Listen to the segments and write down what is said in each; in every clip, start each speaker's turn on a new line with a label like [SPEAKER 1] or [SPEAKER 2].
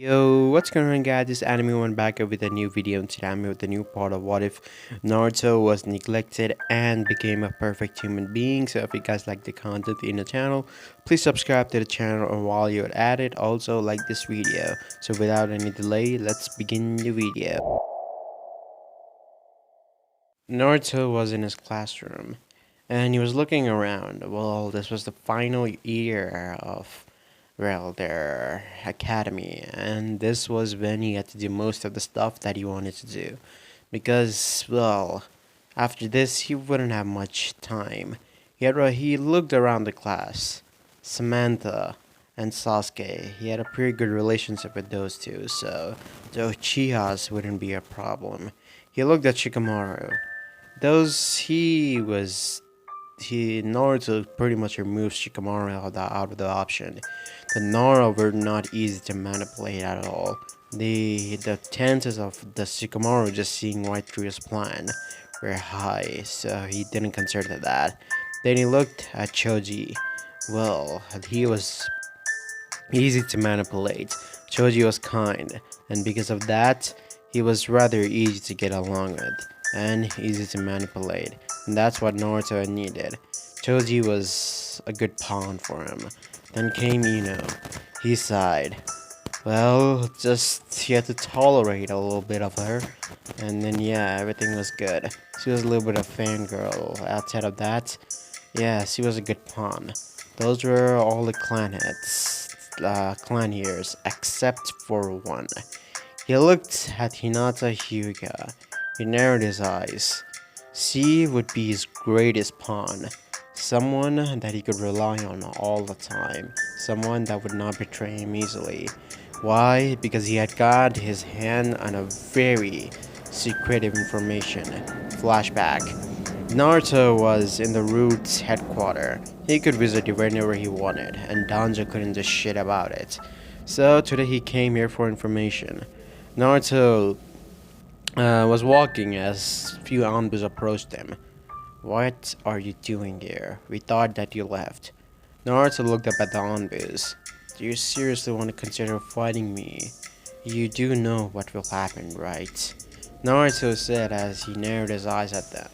[SPEAKER 1] Yo, what's going on guys, this anime one back up with a new video, and today I'm here with a new part of what if Naruto was neglected and became a perfect human being. So if you guys like the content in the channel, please subscribe to the channel, and while you're at it, also like this video. So without any delay, let's begin the video. Naruto was in his classroom and he was looking around. Well, this was the final year of their academy, and this was when he had to do most of the stuff that he wanted to do because, well, after this he wouldn't have much time. He looked around the class. Samantha and Sasuke, he had a pretty good relationship with those two, so the Uchihas wouldn't be a problem. He looked at Shikamaru. Those he Naruto pretty much removes Shikamaru out of the option. The Nara were not easy to manipulate at all. The chances of the Shikamaru just seeing right through his plan were high, so he didn't consider that. Then he looked at Choji. Well, he was easy to manipulate. Choji was kind, and because of that, he was rather easy to get along with and easy to manipulate. And that's what Naruto needed. Choji was a good pawn for him. Then came Ino. He sighed. Well, just he had to tolerate a little bit of her, and then yeah, everything was good. She was a little bit of fangirl. Outside of that, yeah, she was a good pawn. Those were all the clan heads, clan years, except for one. He looked at Hinata Hyuga. He narrowed his eyes. She would be his greatest pawn. Someone that he could rely on all the time. Someone that would not betray him easily. Why? Because he had got his hand on a very secretive information. Flashback. Naruto was in the Root's headquarters. He could visit it whenever he wanted, and Danzo couldn't do shit about it. So today he came here for information. Naruto was walking as few Anbus approached him. What are you doing here? We thought that you left. Naruto looked up at the Anbus. Do you seriously want to consider fighting me? You do know what will happen, right? Naruto said as he narrowed his eyes at them.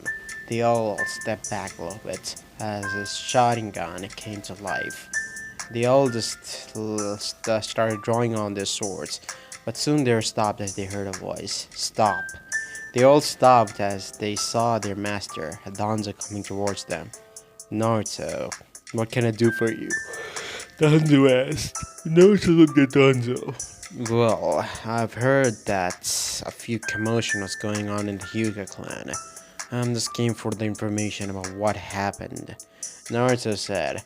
[SPEAKER 1] They all stepped back a little bit as his Sharingan came to life. They all just started drawing on their swords, but soon they were stopped as they heard a voice. Stop. They all stopped as they saw their master, Danzo, coming towards them. Naruto, what can I do for you? Danzo asked. Naruto looked at Danzo. Well, I've heard that a few commotion was going on in the Hyuga clan. I'm just came for the information about what happened, Naruto said,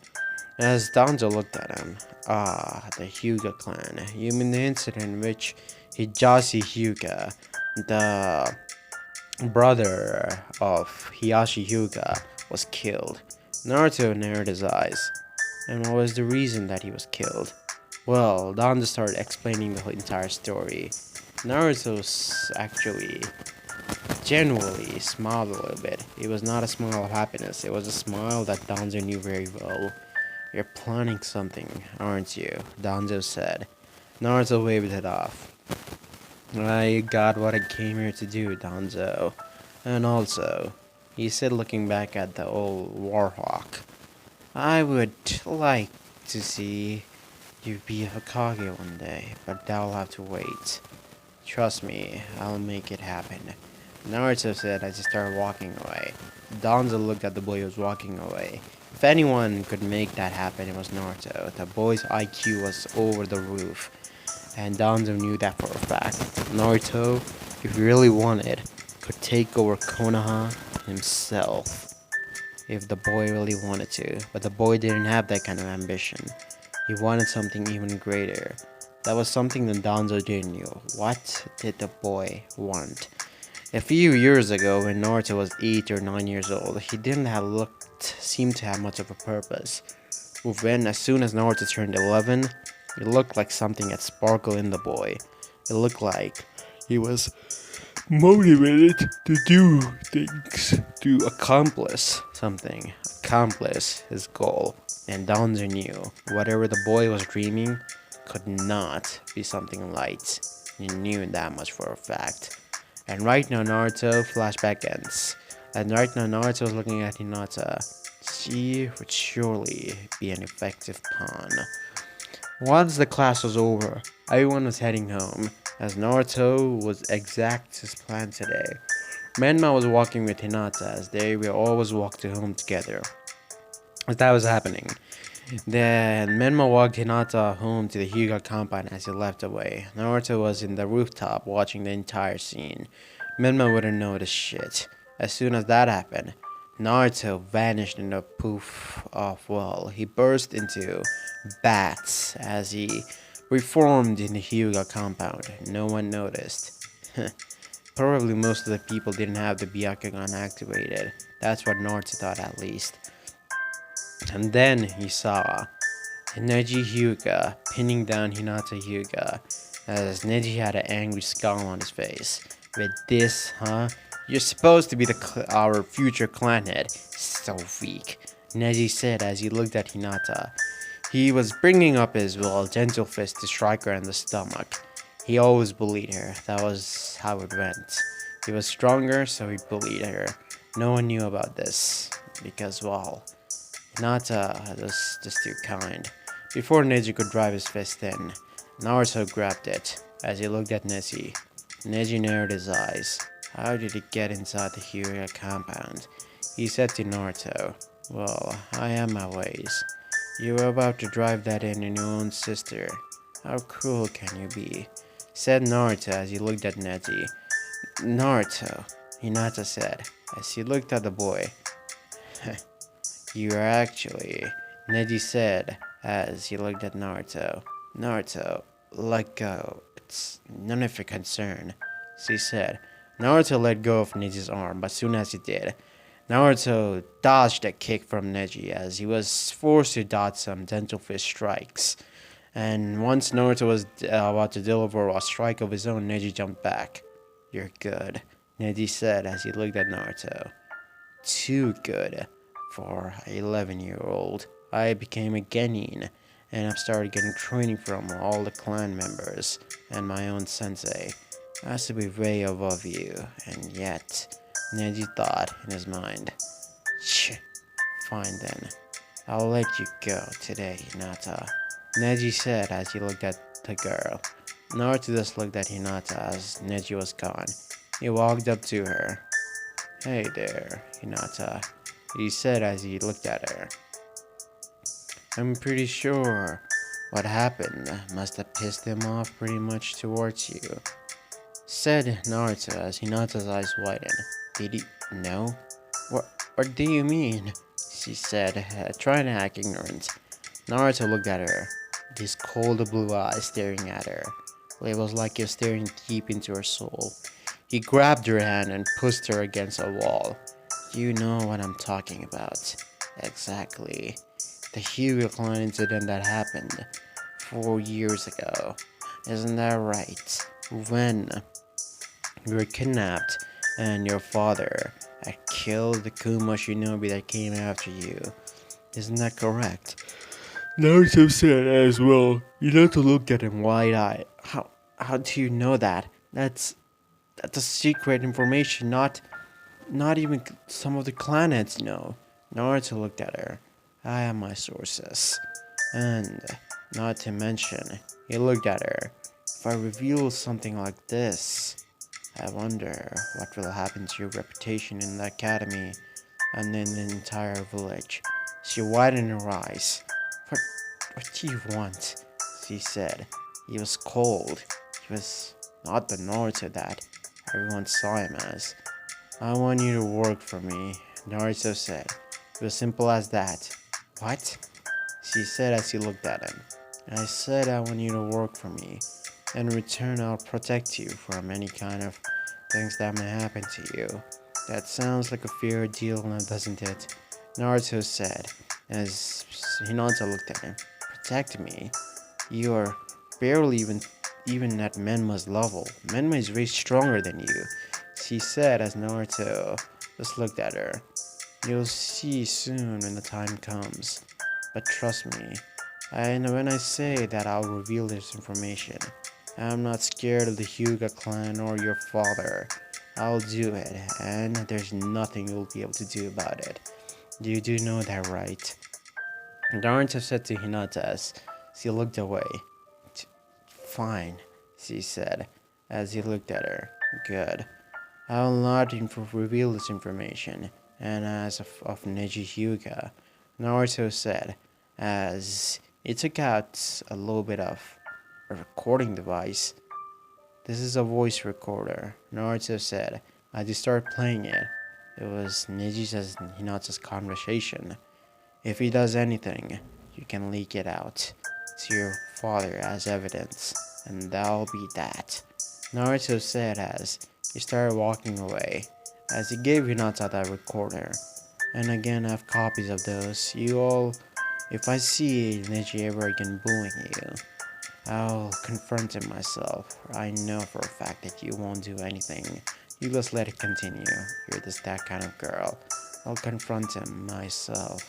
[SPEAKER 1] as Danzo looked at him. Ah, the Hyuga clan. You mean the incident in which Hijashi Hyuga, the brother of Hiyashi Hyuga, was killed? Naruto narrowed his eyes. And what was the reason that he was killed? Well, Danzo started explaining the whole entire story. Naruto actually genuinely smiled a little bit. It was not a smile of happiness, it was a smile that Danzo knew very well. You're planning something, aren't you? Danzo said. Naruto waved it off. I got what I came here to do, Danzo. And also, he said looking back at the old Warhawk, I would like to see you be a Hokage one day, but that'll have to wait. Trust me, I'll make it happen. Naruto said as he started walking away. Danzo looked at the boy who was walking away. If anyone could make that happen, it was Naruto. The boy's IQ was over the roof, and Danzo knew that for a fact. Naruto, if he really wanted, could take over Konoha himself. If the boy really wanted to, but the boy didn't have that kind of ambition. He wanted something even greater. That was something that Danzo didn't know. What did the boy want? A few years ago, when Naruto was 8 or 9 years old, he didn't seem to have much of a purpose. But when, as soon as Naruto turned 11, it looked like something had sparkled in the boy. It looked like he was motivated to do things, to accomplish something, accomplish his goal. And Danzo knew whatever the boy was dreaming could not be something light. He knew that much for a fact. And right now, Naruto flashback ends. And right now, Naruto is looking at Hinata. She would surely be an effective pawn. Once the class was over, everyone was heading home, as Naruto was exact his plan today. Menma was walking with Hinata as they will always walk to home together. As that was happening, then Menma walked Hinata home to the Hyuga compound as he left away. Naruto was in the rooftop watching the entire scene. Menma wouldn't notice shit. As soon as that happened, Naruto vanished in a poof of, well, he burst into bats as he reformed in the Hyuga compound. No one noticed. Probably most of the people didn't have the Byakugan activated. That's what Naruto thought at least. And then he saw Neji Hyuga pinning down Hinata Hyuga as Neji had an angry scowl on his face. With this, huh? You're supposed to be our future clan head. So weak, Neji said as he looked at Hinata. He was bringing up his, well, gentle fist to strike her in the stomach. He always bullied her. That was how it went. He was stronger, so he bullied her. No one knew about this because, well, Hinata was just too kind. Before Neji could drive his fist in, Naruto grabbed it as he looked at Neji. Neji narrowed his eyes. How did he get inside the Hyuga compound? He said to Naruto, well, I am my ways. You were about to drive that in your own sister. How cruel can you be? Said Naruto as he looked at Neji. Naruto, Hinata said as he looked at the boy. You are actually, Neji said as he looked at Naruto. Naruto, let go. It's none of your concern, she said. Naruto let go of Neji's arm, but soon as he did, Naruto dodged a kick from Neji as he was forced to dodge some dental fist strikes. And once Naruto was about to deliver a strike of his own, Neji jumped back. You're good, Neji said as he looked at Naruto. Too good for an 11-year-old. I became a genin, and I've started getting training from all the clan members and my own sensei. I has to be way above you, and yet, Neji thought in his mind. Fine then. I'll let you go today, Hinata, Neji said as he looked at the girl. Naruto just looked at Hinata as Neji was gone. He walked up to her. Hey there, Hinata, he said as he looked at her. I'm pretty sure what happened must have pissed him off pretty much towards you, said Naruto as Hinata's eyes widened. Did he? No? What do you mean? She said, trying to act ignorant. Naruto looked at her, these cold blue eyes staring at her. It was like he was staring deep into her soul. He grabbed her hand and pushed her against a wall. You know what I'm talking about. Exactly. The Hyuga clan incident that happened 4 years ago. Isn't that right? When you were kidnapped and your father had killed the Kuma shinobi that came after you. Isn't that correct? Naruto said as well. You have to look at him wide-eyed. How do you know that? That's a secret information, not even some of the clan heads know. Naruto looked at her. I have my sources. And, not to mention, he looked at her. If I reveal something like this, I wonder what will happen to your reputation in the academy and in the entire village. She widened her eyes. What do you want? She said. He was cold. He was not the Naruto that everyone saw him as. I want you to work for me, Naruto said. It was simple as that. What? She said as he looked at him. I said I want you to work for me. In return, I'll protect you from any kind of things that may happen to you. That sounds like a fair deal now, doesn't it? Naruto said, as Hinata looked at him. Protect me? You're barely even at Menma's level. Menma is way stronger than you, she said as Naruto just looked at her. You'll see soon when the time comes. But trust me, And when I say that I'll reveal this information, I'm not scared of the Hyuga clan or your father. I'll do it, and there's nothing you'll be able to do about it. You do know that, right? Naruto said to Hinata as she looked away. Fine, she said, as he looked at her. Good. I will not reveal this information, and as of Neji Hyuga, Naruto said, as he took out a little bit of a recording device. This is a voice recorder, Naruto said, as he started playing it. It was Neji's and Hinata's conversation. If he does anything, you can leak it out to your father as evidence, and that'll be that. Naruto said as he started walking away, as he gave Hinata that recorder. And again, I have copies of those. You all, if I see Neji ever again bullying you, I'll confront him myself. I know for a fact that you won't do anything. You just let it continue. You're just that kind of girl. I'll confront him myself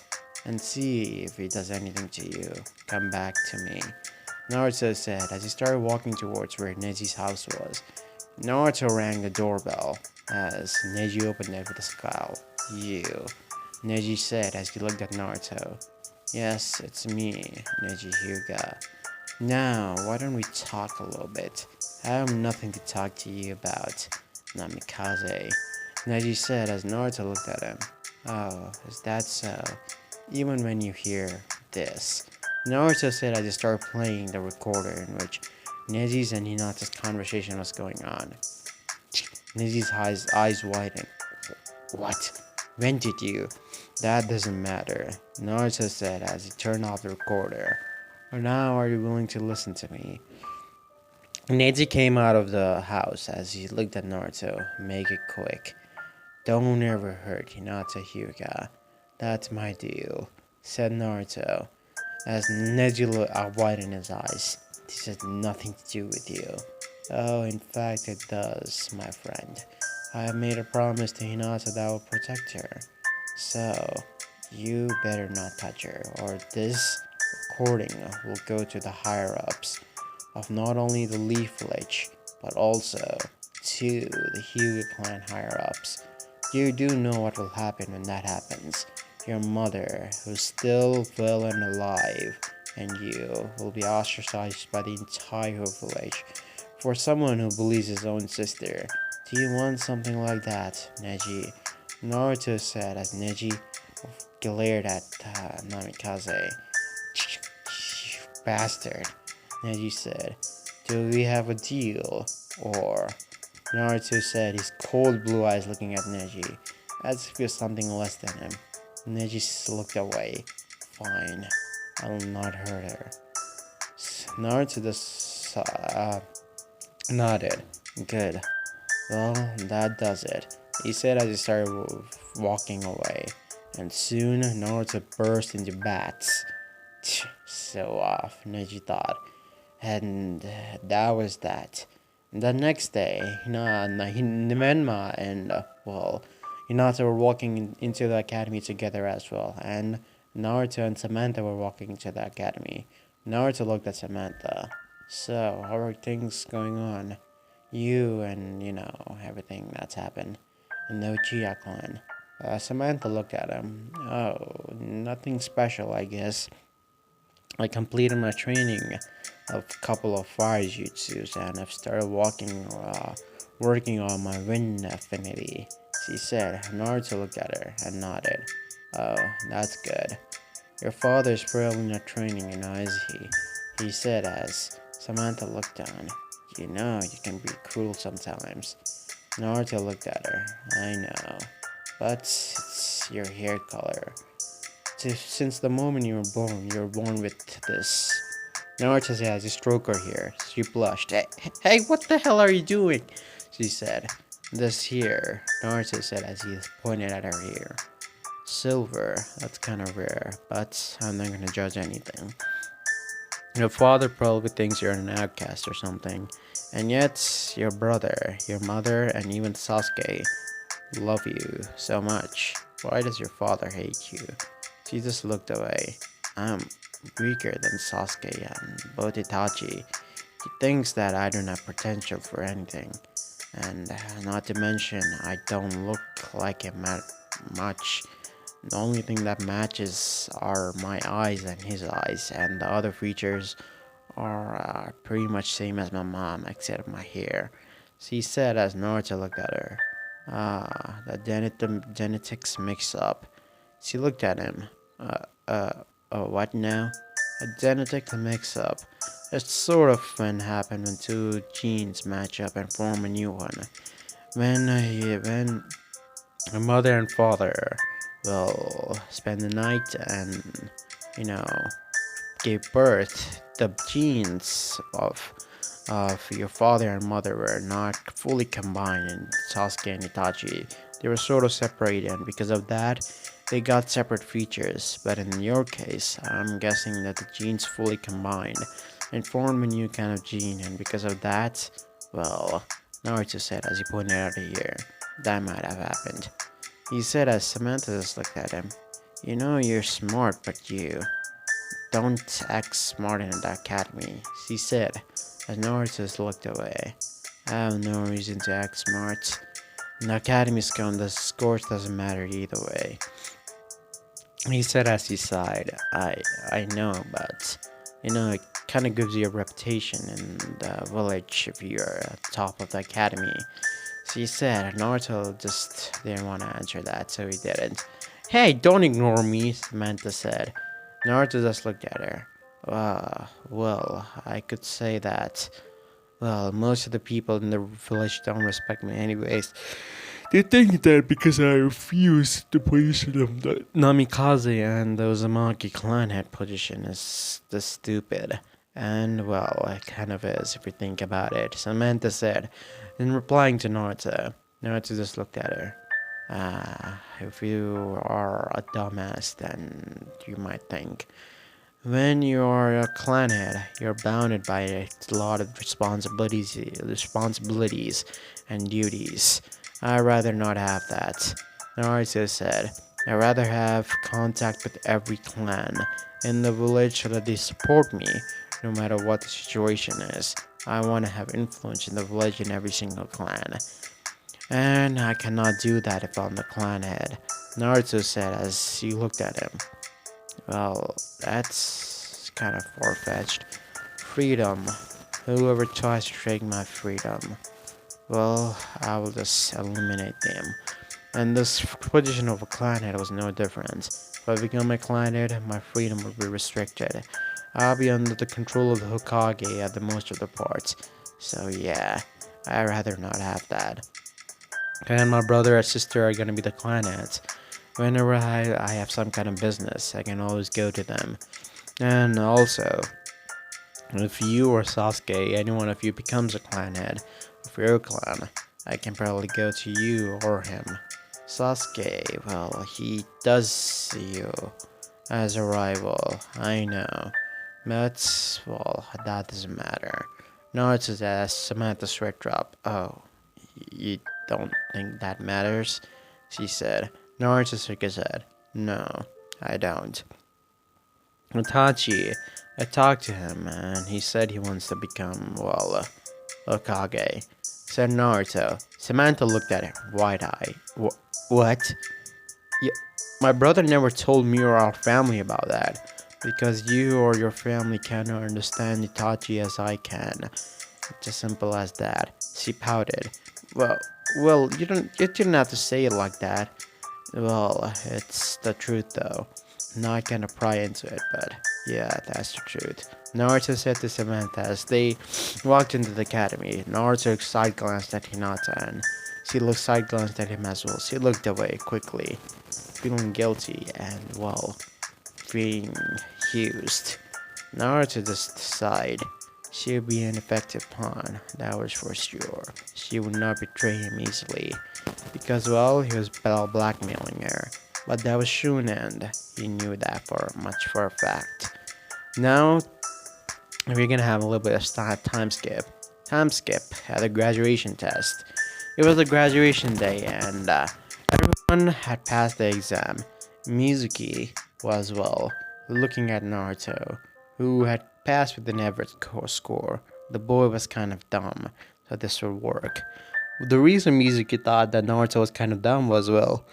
[SPEAKER 1] and see if he does anything to you. Come back to me. Naruto said as he started walking towards where Neji's house was. Naruto rang the doorbell as Neji opened it with a scowl. You, Neji said as he looked at Naruto. Yes, it's me, Neji Hyuga. Now, why don't we talk a little bit? I have nothing to talk to you about, Namikaze. Neji said as Naruto looked at him. Oh, is that so? Even when you hear this. Naruto said as he started playing the recorder in which Neji's and Hinata's conversation was going on. Neji's eyes widened. What? When did you? That doesn't matter, Naruto said as he turned off the recorder. Or now are you willing to listen to me? Neji came out of the house as he looked at Naruto. Make it quick. Don't ever hurt Hinata Hyuga. That's my deal, said Naruto, as Neji widened his eyes. This has nothing to do with you. Oh, in fact it does, my friend. I have made a promise to Hinata that I will protect her. So, you better not touch her, or this recording will go to the higher-ups of not only the Leaf Village, but also to the Hyuga clan higher-ups. You do know what will happen when that happens. Your mother, who's still well and alive, and you will be ostracized by the entire village. For someone who believes his own sister, do you want something like that, Neji? Naruto said as Neji glared at Namikaze. Bastard, Neji said. Do we have a deal? Or... Naruto said, his cold blue eyes looking at Neji, as if he was something less than him. Neji looked away. Fine, I will not hurt her. Naruto just nodded. Good. Well, that does it, he said as he started walking away. And soon, Naruto burst into bats. So off, Neji thought. And that was that. The next day, Menma and, Hinata were walking into the academy together as well, and Naruto and Samantha were walking into the academy. Naruto looked at Samantha. So, how are things going on? You and, everything that's happened in the Uchiha clan. Samantha looked at him. Oh, nothing special, I guess. I completed my training of a couple of fire jutsus and I've started working on my wind affinity, she said. Naruto looked at her and nodded. Oh, that's good. Your father's probably not training, is he? He said as Samantha looked down. You can be cruel sometimes. Naruto looked at her. I know. But it's your hair color. Since the moment you were born with this. Naruto said as he stroked her hair. She blushed. Hey, what the hell are you doing? She said. This here, Naruto said as he pointed at her hair. Silver, that's kind of rare, but I'm not gonna judge anything. Your father probably thinks you're an outcast or something, and yet your brother, your mother, and even Sasuke love you so much. Why does your father hate you? She just looked away. weaker than Sasuke and both Itachi. He thinks that I don't have potential for anything. And not to mention, I don't look like him much. The only thing that matches are my eyes and his eyes, and the other features are pretty much same as my mom, except my hair. She said as Naruto looked at her. The genetics mix up. She looked at him. What now? A genetic mix up. It's sort of when happen when two genes match up and form a new one. When a mother and father will spend the night and you know gave birth, the genes of your father and mother were not fully combined in Sasuke and Itachi. They were sort of separated, and because of that, they got separate features. But in your case, I'm guessing that the genes fully combined and formed a new kind of gene, and because of that, well, Naruto said as he pointed out here, that might have happened. He said as Samantha just looked at him, "You know you're smart, but you don't act smart in the academy," she said, as Naruto looked away. "I have no reason to act smart. In the academy scone, the scores doesn't matter either way," he said as he sighed. I know, but it kind of gives you a reputation in the village if you're at the top of the academy. She said. Naruto just didn't want to answer that, so he didn't. "Hey, don't ignore me," Samantha said. Naruto just looked at her. Well, I could say that. Well, most of the people in the village don't respect me anyways. They think that because I refused the position of the Namikaze and the Uzumaki clan head position is the stupid. And well, it kind of is if you think about it, Samantha said, in replying to Naruto. Naruto just looked at her. If you are a dumbass, then you might think. When you're a clan head, you're bounded by a lot of responsibilities and duties. I'd rather not have that. Naruto said, "I'd rather have contact with every clan in the village so that they support me, no matter what the situation is. I want to have influence in the village in every single clan. And I cannot do that if I'm the clan head," Naruto said as he looked at him. "Well, that's kind of far-fetched. Freedom. Whoever tries to take my freedom, well, I will just eliminate them." And this position of a clan head was no different. If I become a clan head, my freedom will be restricted. I'll be under the control of the Hokage at the most of the parts. So yeah, I'd rather not have that. And my brother and sister are gonna be the clan heads. Whenever I have some kind of business, I can always go to them. And also, if you or Sasuke, any one of you becomes a clan head of your clan, I can probably go to you or him. Sasuke, well, he does see you as a rival, I know. But, well, that doesn't matter. Naruto's ass, Samantha's sweat drop. "Oh, you don't think that matters?" she said. Naruto shook his head. "No, I don't. Itachi, I talked to him and he said he wants to become, well, Hokage," said Naruto. Samantha looked at him, wide-eyed. What? Y- My brother never told me or our family about that, because you or your family cannot understand Itachi as I can. It's as simple as that. She pouted. Well, you didn't have to say it like that. Well, it's the truth though. Not gonna pry into it, but yeah, that's the truth," Naruto said to Samantha as they walked into the academy. Naruto side glanced at Hinata and she looked side glanced at him as well. She looked away quickly, feeling guilty and, well, being used. Naruto just sighed. She would be an effective pawn, that was for sure. She would not betray him easily, because, well, he was blackmailing her. But that was true, and he knew that for a fact. Now, we're gonna have a little bit of time skip. Time skip at the graduation test. It was a graduation day, and everyone had passed the exam. Mizuki was, well, looking at Naruto, who had passed with an average score. The boy was kind of dumb, so this would work. The reason Mizuki thought that Naruto was kind of dumb was, well,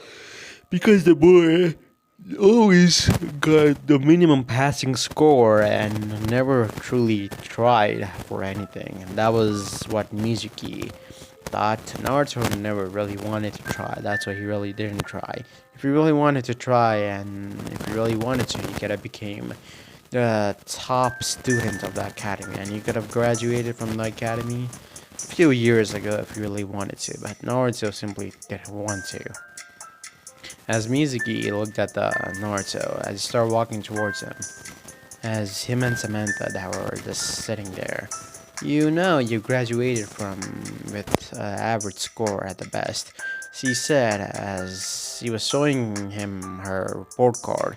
[SPEAKER 1] because the boy always got the minimum passing score and never truly tried for anything. And that was what Mizuki thought. Naruto never really wanted to try. That's why he really didn't try. If he really wanted to try, and if he really wanted to, he could have became the top student of the academy, and he could have graduated from the academy a few years ago if he really wanted to. But Naruto simply didn't want to. As Mizuki looked at the Naruto as he started walking towards him, as him and Samantha that were just sitting there. You know you graduated from with average score at the best, she said as she was showing him her report card.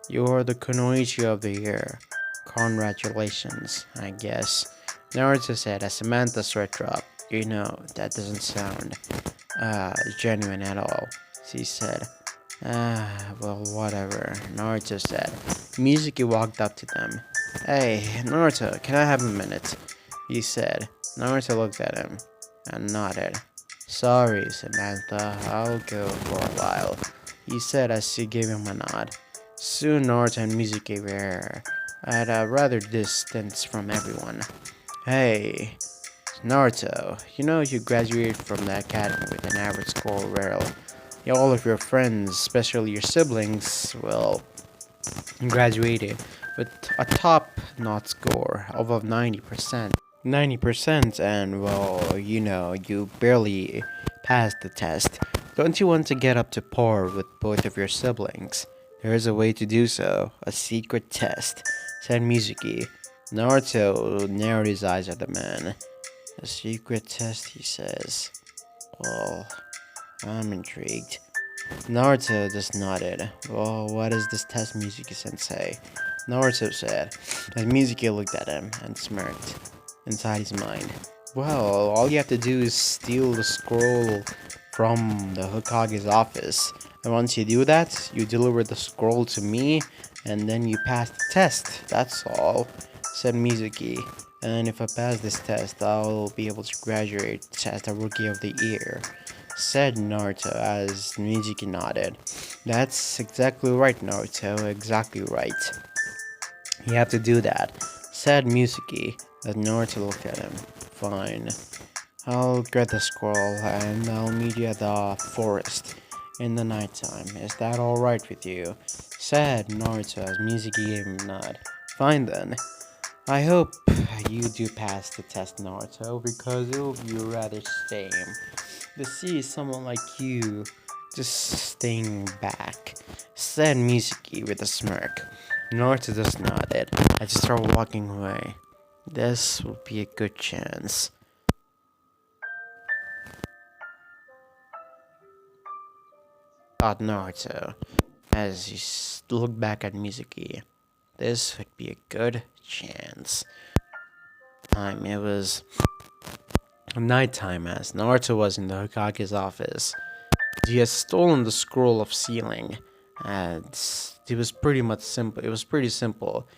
[SPEAKER 1] You're the Kunoichi of the year. Congratulations, I guess. Naruto said as Samantha sweat up. You know, that doesn't sound genuine at all, she said. Well, whatever, Naruto said. Mizuki walked up to them. Hey, Naruto, can I have a minute? He said. Naruto looked at him and nodded. Sorry, Samantha, I'll go for a while, he said as she gave him a nod. Soon Naruto and Mizuki were at a rather distance from everyone. Hey, Naruto, you know you graduated from the academy with an average score well. All of your friends, especially your siblings, well, graduated with a top-notch score of 90%. 90%, and well, you know, you barely passed the test. Don't you want to get up to par with both of your siblings? There's a way to do so, a secret test, said Mizuki. Naruto narrowed his eyes at the man. A secret test, he says. Well, I'm intrigued. Naruto just nodded. Well, what is this test, Mizuki-sensei? Naruto said, as Mizuki looked at him and smirked inside his mind. Well, all you have to do is steal the scroll from the Hokage's office. And once you do that, you deliver the scroll to me, and then you pass the test. That's all, said Mizuki. And if I pass this test, I'll be able to graduate as the Rookie of the Year, said Naruto as Mizuki nodded. That's exactly right, Naruto, exactly right. You have to do that, said Mizuki as Naruto looked at him. Fine. I'll get the scroll and I'll meet you at the forest in the nighttime. Is that alright with you? Said Naruto as Mizuki gave him a nod. Fine then. I hope you do pass the test, Naruto, because it will be rather shame to see someone like you just staying back, said Mizuki with a smirk. Naruto just nodded as he started walking away. This will be a good chance. Thought Naruto as he looked back at Mizuki. This would be a good chance. It was nighttime as Naruto was in the Hokage's office. He had stolen the scroll of sealing, and it was pretty much simple. It was pretty simple.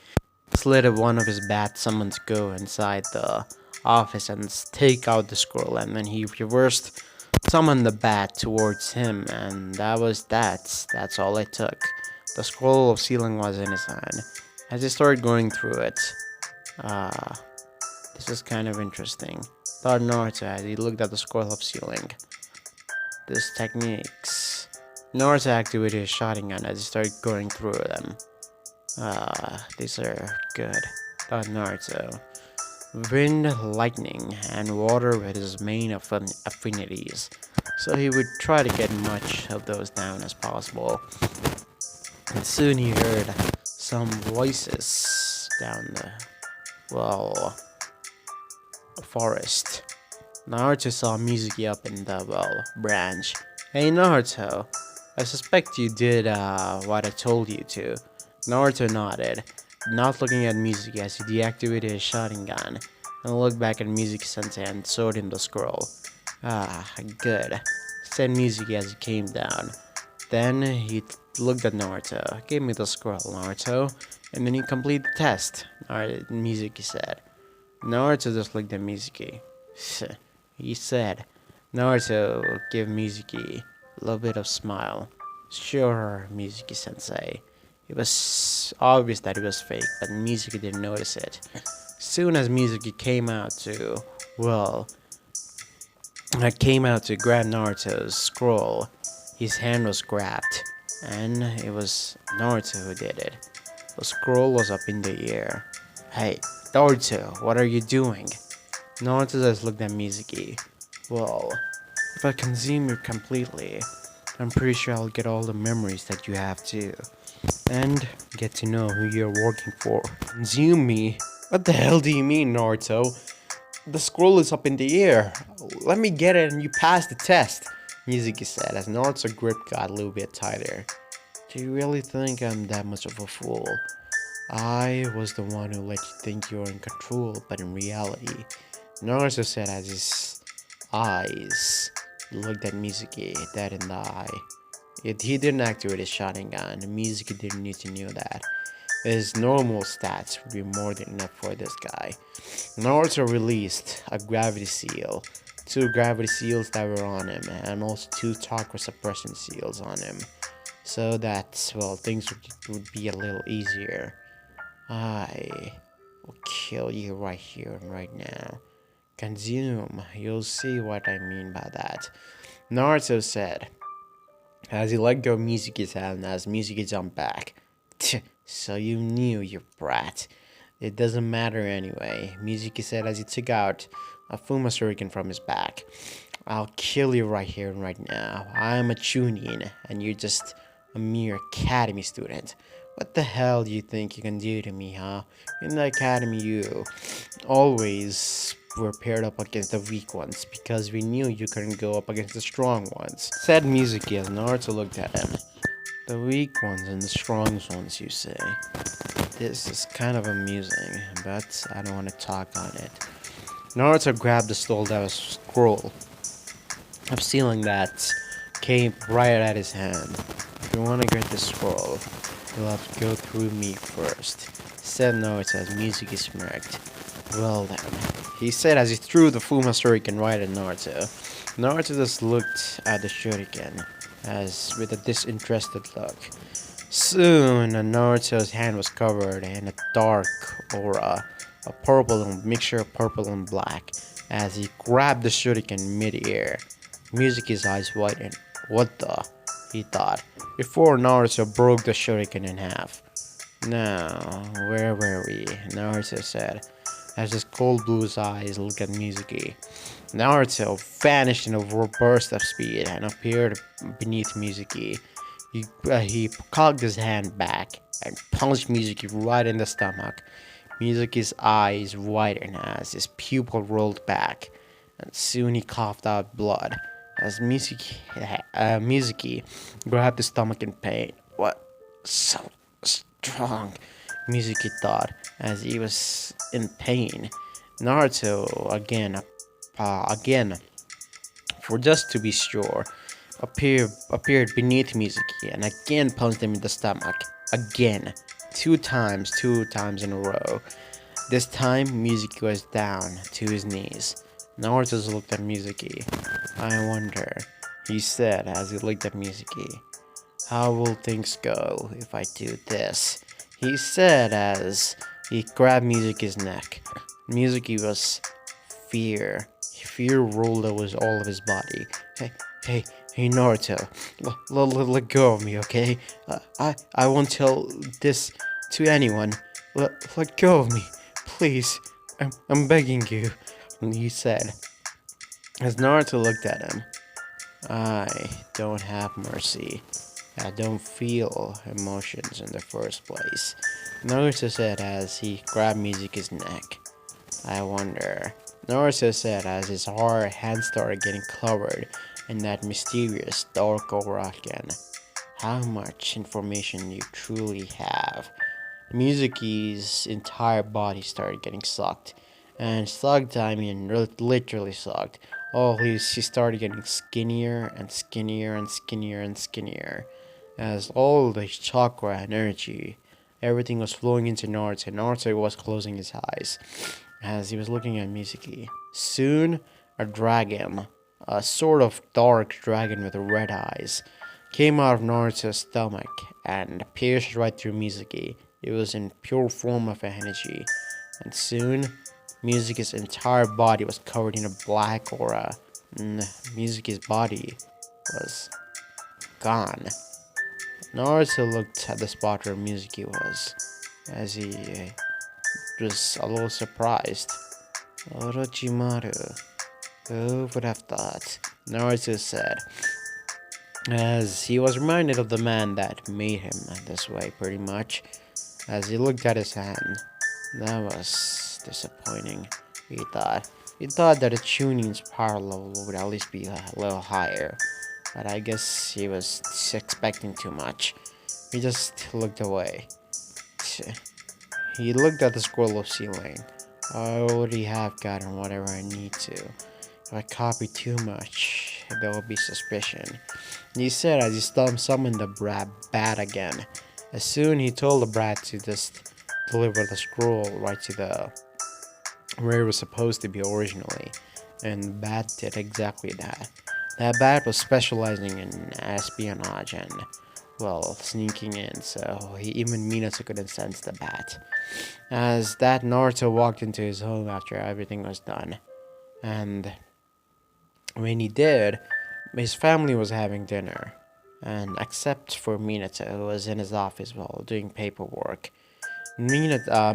[SPEAKER 1] Slid one of his bat summons go inside the office and take out the scroll, and then he reversed summoned the bat towards him, and that was that. That's all it took. The scroll of sealing was in his hand. As he started going through it, this is kind of interesting, thought Naruto as he looked at the scroll of sealing. These techniques. Naruto activated his shotgun as he started going through them. These are good, thought Naruto. Wind, lightning, and water were his main affinities, so he would try to get much of those down as possible. And soon he heard some voices down the, forest. Naruto saw Mizuki up in the, branch. Hey Naruto, I suspect you did, what I told you to. Naruto nodded, not looking at Mizuki as he deactivated his shotgun, and looked back at Mizuki-sensei and showed him the scroll. Good, said Mizuki as he came down. Then he looked at Naruto. Give me the scroll, Naruto. And then he completed the test. Alright, Mizuki said. Naruto just looked at Mizuki. He said, Naruto gave Mizuki a little bit of smile. Sure, Mizuki sensei. It was obvious that it was fake, but Mizuki didn't notice it. Soon as Mizuki well, came out to grab Naruto's scroll, his hand was grabbed, and it was Naruto who did it. The scroll was up in the air. Hey, Naruto, what are you doing? Naruto just looked at Mizuki. Well, if I consume you completely, I'm pretty sure I'll get all the memories that you have too. And get to know who you're working for. Consume me? What the hell do you mean, Naruto? The scroll is up in the air. Let me get it and you pass the test, Mizuki said as Naruto's grip got a little bit tighter. Do you really think I'm that much of a fool? I was the one who let you think you were in control, but in reality, Naruto said as his eyes looked at Mizuki dead in the eye. He didn't activate his Sharingan, Mizuki didn't need to know that. His normal stats would be more than enough for this guy. Naruto released a gravity seal, 2 gravity seals that were on him, and also 2 chakra suppression seals on him. So that, well, things would be a little easier. I will kill you right here and right now. Consume, you'll see what I mean by that. Naruto said, as he let go of Mizuki's hand as Mizuki jumped back. So you knew, you brat. It doesn't matter anyway, Mizuki said as he took out a Fuma Shuriken from his back. I'll kill you right here and right now. I'm a Chunin, and you're just a mere academy student. What the hell do you think you can do to me, huh? In the academy, you always were paired up against the weak ones because we knew you couldn't go up against the strong ones, said Mizuki as Naruto looked at him. The weak ones and the strong ones, you say? This is kind of amusing, but I don't want to talk on it. Naruto grabbed the scroll of sealing that came right at his hand. If you want to get the scroll, you'll have to go through me first, said Naruto as Mizuki smirked. Well then, he said as he threw the Fuma Shuriken right at Naruto. Naruto just looked at the Shuriken as with a disinterested look. Soon, Naruto's hand was covered in a dark aura, a mixture of purple and black, as he grabbed the Shuriken mid-air. Mizuki's eyes widened. What the? He thought, before Naruto broke the Shuriken in half. Now, where were we? Naruto said, as his cold blue eyes looked at Mizuki. Naruto vanished in a burst of speed and appeared beneath Mizuki. He cocked his hand back and punched Mizuki right in the stomach. Mizuki's eyes widened as his pupil rolled back, and soon he coughed out blood as Mizuki grabbed his stomach in pain. What? So strong, Mizuki thought as he was in pain. Naruto again, for just to be sure, appeared beneath Mizuki and again punched him in the stomach. Again. 2 times in a row. This time, Mizuki was down to his knees. Naruto looked at Mizuki. I wonder, he said as he looked at Mizuki. How will things go if I do this? He said as he grabbed Mizuki's neck. Mizuki was fear. Fear rolled over all of his body. Hey, Naruto, let go of me, okay? I won't tell this to anyone. Let go of me, please. I'm begging you, he said. As Naruto looked at him, I don't have mercy. I don't feel emotions in the first place, Naruto said as he grabbed Mizuki's neck. I wonder, Naruto said as his hand started getting covered in that mysterious dark aura again. How much information you truly have. Mizuki's entire body started getting sucked, And sucked, I mean, literally sucked. He started getting skinnier and skinnier and skinnier and skinnier. As all the chakra and energy, everything was flowing into Naruto. Naruto was closing his eyes as he was looking at Mizuki. Soon, a dragon, a sort of dark dragon with red eyes, came out of Naruto's stomach and pierced right through Mizuki. It was in pure form of energy, and soon Mizuki's entire body was covered in a black aura, and Mizuki's body was gone. Naruto looked at the spot where Mizuki was, as he was a little surprised. Orochimaru, who would have thought? Naruto said, as he was reminded of the man that made him this way, pretty much, as he looked at his hand. That was disappointing, he thought. He thought that a Chunin's power level would at least be a little higher, but I guess he was expecting too much. He just looked away. He looked at the scroll of ceiling. I already have gotten whatever I need to. If I copy too much, there will be suspicion. He said as he summoned the bat again. As soon he told the brat to just deliver the scroll right to the where it was supposed to be originally, and the bat did exactly that. That bat was specializing in espionage and, well, sneaking in, so even Minato couldn't sense the bat. As that, Naruto walked into his home after everything was done, and when he did, his family was having dinner, and except for Minato, who was in his office while doing paperwork. Menma,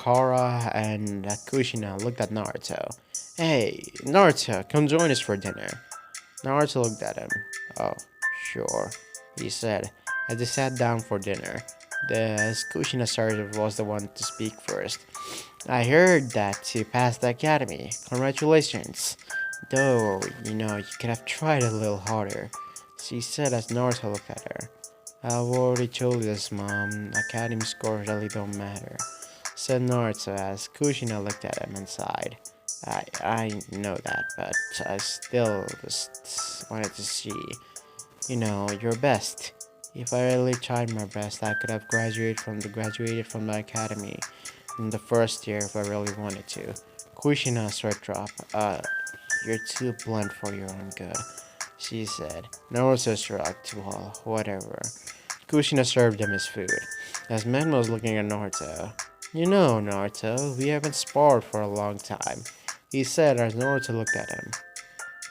[SPEAKER 1] Kara, and Kushina looked at Naruto. Hey, Naruto, come join us for dinner. Naruto looked at him. Oh, sure, he said, as they sat down for dinner. The Kushina sergeant was the one to speak first. I heard that you passed the academy. Congratulations. Though, you could have tried a little harder, she said as Naruto looked at her. I've already told you this, Mom. Academy scores really don't matter, said Naruto as Kushina looked at him and sighed. I know that, but I still just wanted to see, your best. If I really tried my best, I could have graduated from the academy in the first year if I really wanted to. Kushina's sweat dropped. You're too blunt for your own good, she said. Naruto shrugged. Well, whatever. Kushina served him his food. As Menma was looking at Naruto. Naruto, we haven't sparred for a long time, he said as Naruto looked at him.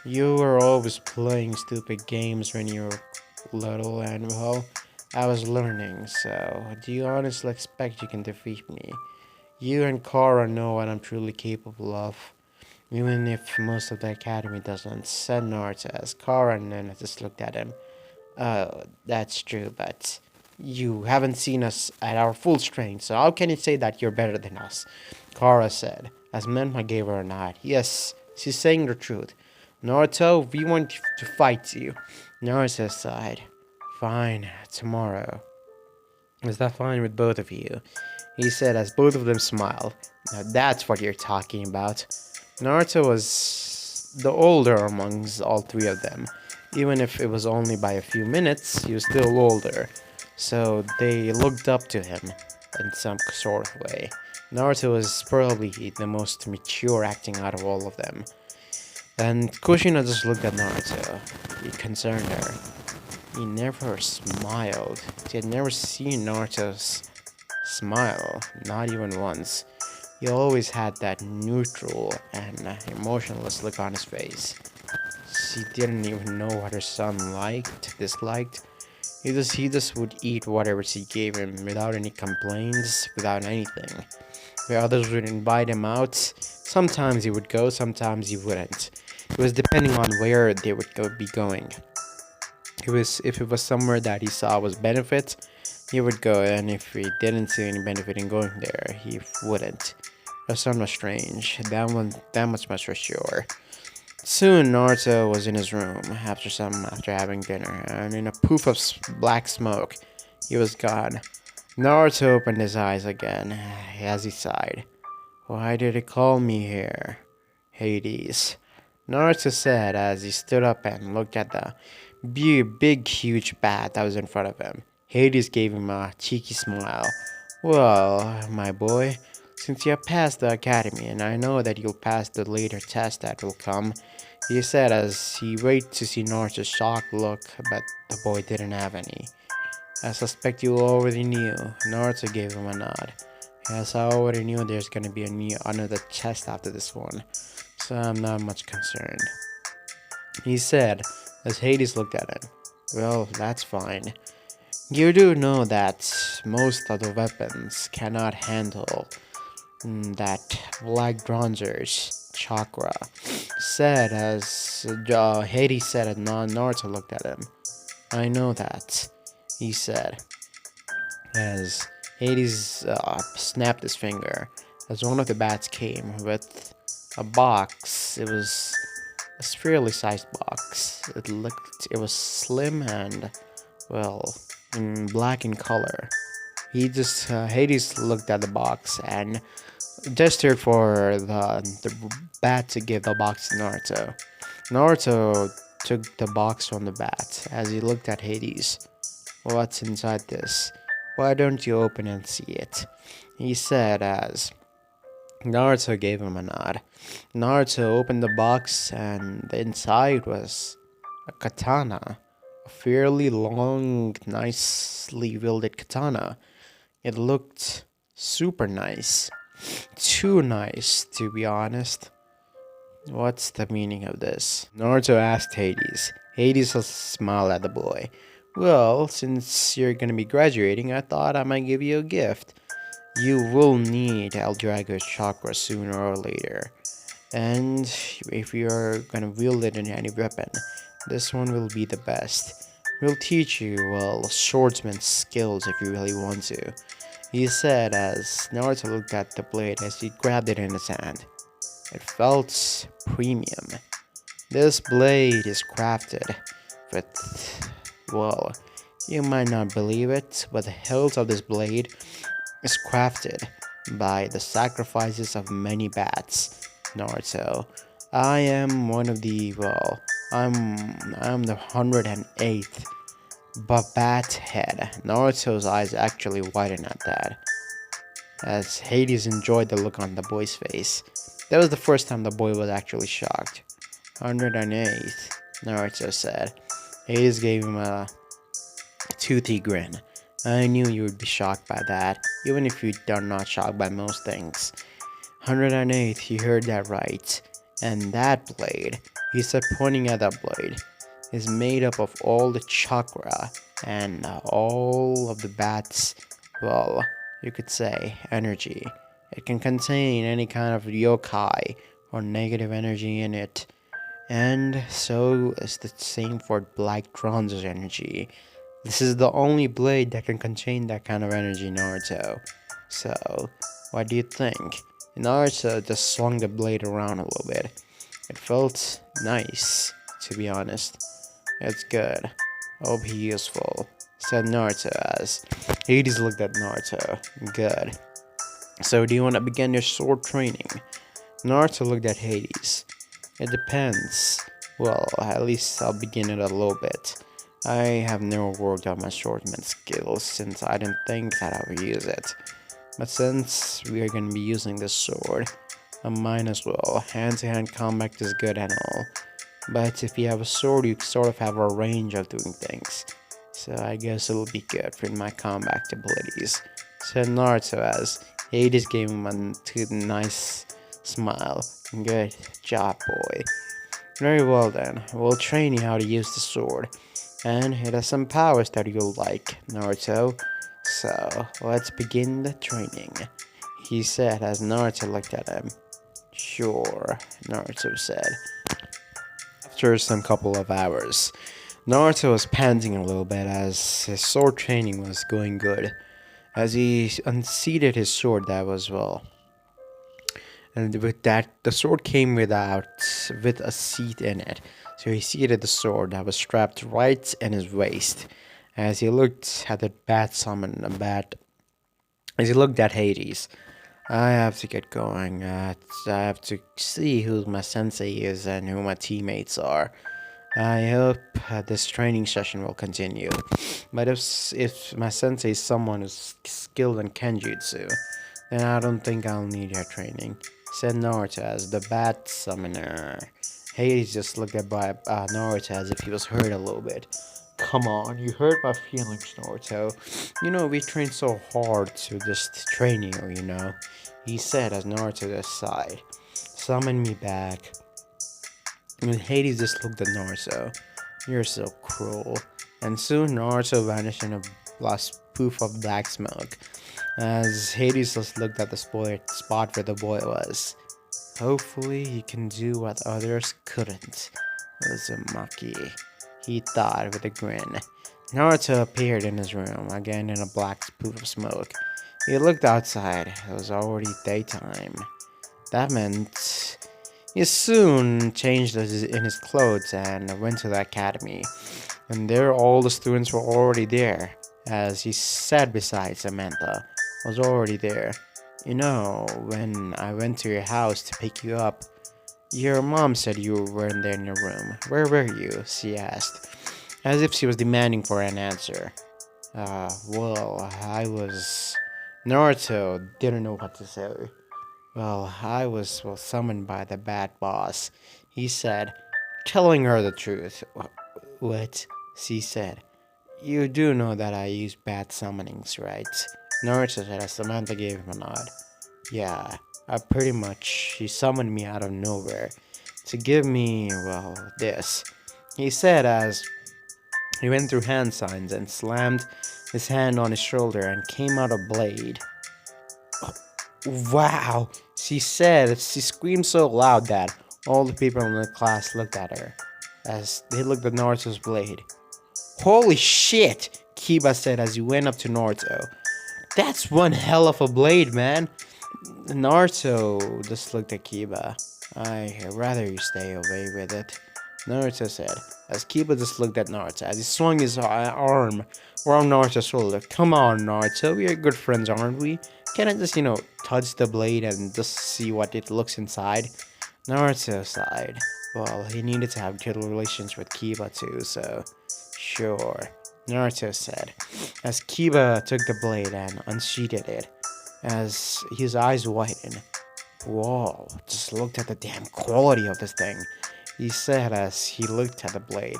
[SPEAKER 1] You were always playing stupid games when you were little, and well, I was learning, so do you honestly expect you can defeat me? You and Kara know what I'm truly capable of, even if most of the academy doesn't, said Naruto as Kara and Nana just looked at him. That's true, but you haven't seen us at our full strength, so how can you say that you're better than us? Kara said, as Menma gave her a nod. Yes, she's saying the truth. Naruto, we want to fight you. Naruto sighed. Fine, tomorrow. Is that fine with both of you? He said as both of them smiled. Now that's what you're talking about. Naruto was the older amongst all three of them. Even if it was only by a few minutes, he was still older. So they looked up to him in some sort of way. Naruto was probably the most mature acting out of all of them. And Kushina just looked at Naruto. He concerned her. He never smiled. She had never seen Naruto's smile, not even once. He always had that neutral and emotionless look on his face. She didn't even know what her son liked, disliked. He just would eat whatever she gave him without any complaints, without anything. Where others would invite him out, sometimes he would go, sometimes he wouldn't. It was depending on where they would be going. If it was somewhere that he saw was benefit, he would go, and if he didn't see any benefit in going there, he wouldn't. Her son was strange, that much for sure. Soon Naruto was in his room after having dinner, and in a poof of black smoke, he was gone. Naruto opened his eyes again as he sighed. Why did he call me here? Hades. Naruto said as he stood up and looked at the big, huge bat that was in front of him. Hades gave him a cheeky smile. Well, my boy, since you have passed the academy, and I know that you'll pass the later test that will come, he said as he waited to see Naruto's shocked look, but the boy didn't have any. I suspect you already knew. Naruto gave him a nod. Yes, I already knew there's gonna be another test after this one, so I'm not much concerned. He said as Hades looked at him. Well, that's fine. You do know that most of the weapons cannot handle that Black Bronzer's chakra. Said as Hades said as Naruto looked at him. I know that, he said as Hades snapped his finger as one of the bats came with a box. It was a fairly sized box. It was slim and, well, black in color. Hades looked at the box and gestured for the bat to give the box to Naruto. Naruto took the box from the bat as he looked at Hades. What's inside this? Why don't you open and see it? He said as Naruto gave him a nod. Naruto opened the box and the inside was a katana. A fairly long, nicely wielded katana. It looked super nice. Too nice, to be honest. What's the meaning of this? Naruto asked Hades. Hades smiled at the boy. Well, since you're gonna be graduating, I thought I might give you a gift. You will need El Drago's chakra sooner or later. And if you're gonna wield it in any weapon, this one will be the best. We'll teach you, well, swordsman's skills if you really want to. He said as Naruto looked at the blade as he grabbed it in his hand. It felt premium. This blade is crafted with, well, you might not believe it, but the hilt of this blade is crafted by the sacrifices of many bats. Naruto, I am one of the, well, I'm the 108th bat head. Naruto's eyes actually widened at that, as Hades enjoyed the look on the boy's face. That was the first time the boy was actually shocked. 108th, Naruto said. Hades gave him a toothy grin. I knew you would be shocked by that, even if you are not shocked by most things. 108th, you heard that right. And that blade, he said pointing at that blade, is made up of all the chakra and all of the bat's, well, you could say, energy. It can contain any kind of yokai or negative energy in it. And so is the same for Black Bronzer's energy. This is the only blade that can contain that kind of energy, Naruto. So, what do you think? Naruto just swung the blade around a little bit. It felt nice, to be honest. It's good. Hope he useful, said Naruto as Hades looked at Naruto. Good. So, do you want to begin your sword training? Naruto looked at Hades. It depends. Well, at least I'll begin it a little bit. I have never worked on my swordsman skills since I didn't think that I would use it. But since we are going to be using this sword, I might as well. Hand-to-hand combat is good and all. But if you have a sword, you sort of have a range of doing things. So I guess it'll be good for my combat abilities, said Naruto as Hades gave him a nice smile. Good job, boy. Very well then, we'll train you how to use the sword. And it has some powers that you'll like, Naruto. So, let's begin the training, he said as Naruto looked at him. Sure, Naruto said. After some couple of hours, Naruto was panting a little bit as his sword training was going good. As he unseated his sword, that was well. And with that, the sword came with a seat in it. So he seated the sword that was strapped right in his waist. As he looked at the bat summon, as he looked at Hades, I have to get going. I have to see who my sensei is and who my teammates are. I hope this training session will continue. But if my sensei is someone who's skilled in Kenjutsu, then I don't think I'll need her training, said Naruto as the bat summoner. Hades just looked at Naruto as if he was hurt a little bit. Come on, you hurt my feelings, Naruto. You know, we trained so hard to just train you. He said as Naruto just sighed. Summon me back. And Hades just looked at Naruto. You're so cruel. And soon Naruto vanished in a last poof of black smoke. As Hades just looked at the spot where the boy was. Hopefully he can do what others couldn't. Uzumaki, he thought with a grin. Naruto appeared in his room, again in a black poof of smoke. He looked outside. It was already daytime. That meant he soon changed in his clothes and went to the academy. And there all the students were already there, as he sat beside Samantha, was already there. You know, when I went to your house to pick you up, your mom said you weren't there in your room. Where were you? She asked, as if she was demanding for an answer. Well, I was. Naruto didn't know what to say. Well, I was summoned by the bad boss, he said, telling her the truth. What? She said. You do know that I use bad summonings, right? Naruto said as Samantha gave him a nod. Yeah, pretty much. He summoned me out of nowhere to give me, well, this. He said as he went through hand signs and slammed his hand on his shoulder and came out a blade. Wow, she said. She screamed so loud that all the people in the class looked at her as they looked at Naruto's blade. Holy shit, Kiba said as he went up to Naruto. That's one hell of a blade, man. Naruto just looked at Kiba. I'd rather you stay away with it, Naruto said, as Kiba just looked at Naruto as he swung his arm around Naruto's shoulder. Come on, Naruto, we are good friends, aren't we? Can I just, touch the blade and just see what it looks inside? Naruto sighed. Well, he needed to have good relations with Kiba too, so sure, Naruto said, as Kiba took the blade and unsheathed it, as his eyes widened. Whoa, just looked at the damn quality of this thing, he said as he looked at the blade.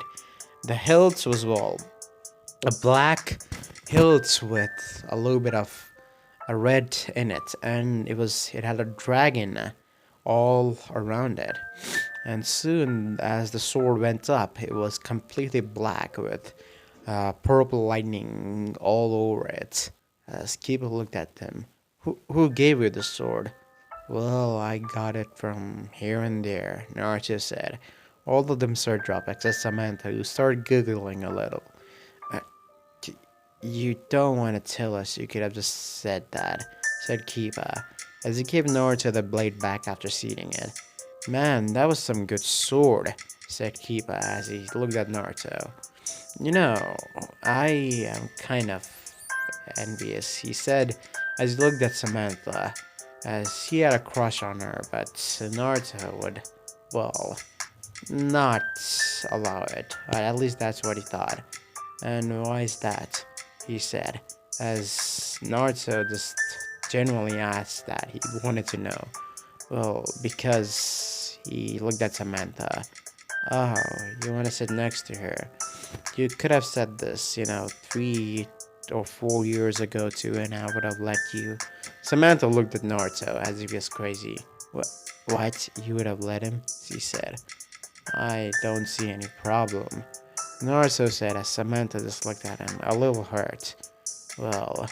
[SPEAKER 1] The hilt was, well, a black hilt with a little bit of a red in it, and it had a dragon all around it. And soon as the sword went up, it was completely black with purple lightning all over it. As Kiba looked at him, who gave you the sword? Well, I got it from here and there, Naruto said. All of them started dropping, except Samantha, who started giggling a little. Uh, you don't want to tell us you could have just said that, said Kiba, as he gave Naruto the blade back after seeing it. Man, that was some good sword, said Kiba as he looked at Naruto. You know, I am kind of envious, he said as he looked at Samantha, as he had a crush on her, but Naruto would, well, not allow it. At least that's what he thought. And why is that? He said, as Naruto just genuinely asked that. He wanted to know. Well, because he looked at Samantha. Oh, you want to sit next to her? You could have said this, 3 or 4 years ago too, and I would have let you. Samantha looked at Naruto as if he was crazy. What? You would have let him? She said. I don't see any problem, Naruto said as Samantha just looked at him, a little hurt. Well,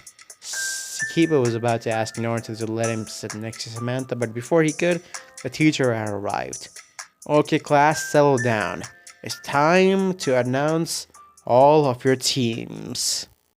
[SPEAKER 1] Kiba was about to ask Naruto to let him sit next to Samantha, but before he could, the teacher had arrived. Okay, class, settle down. It's time to announce all of your teams.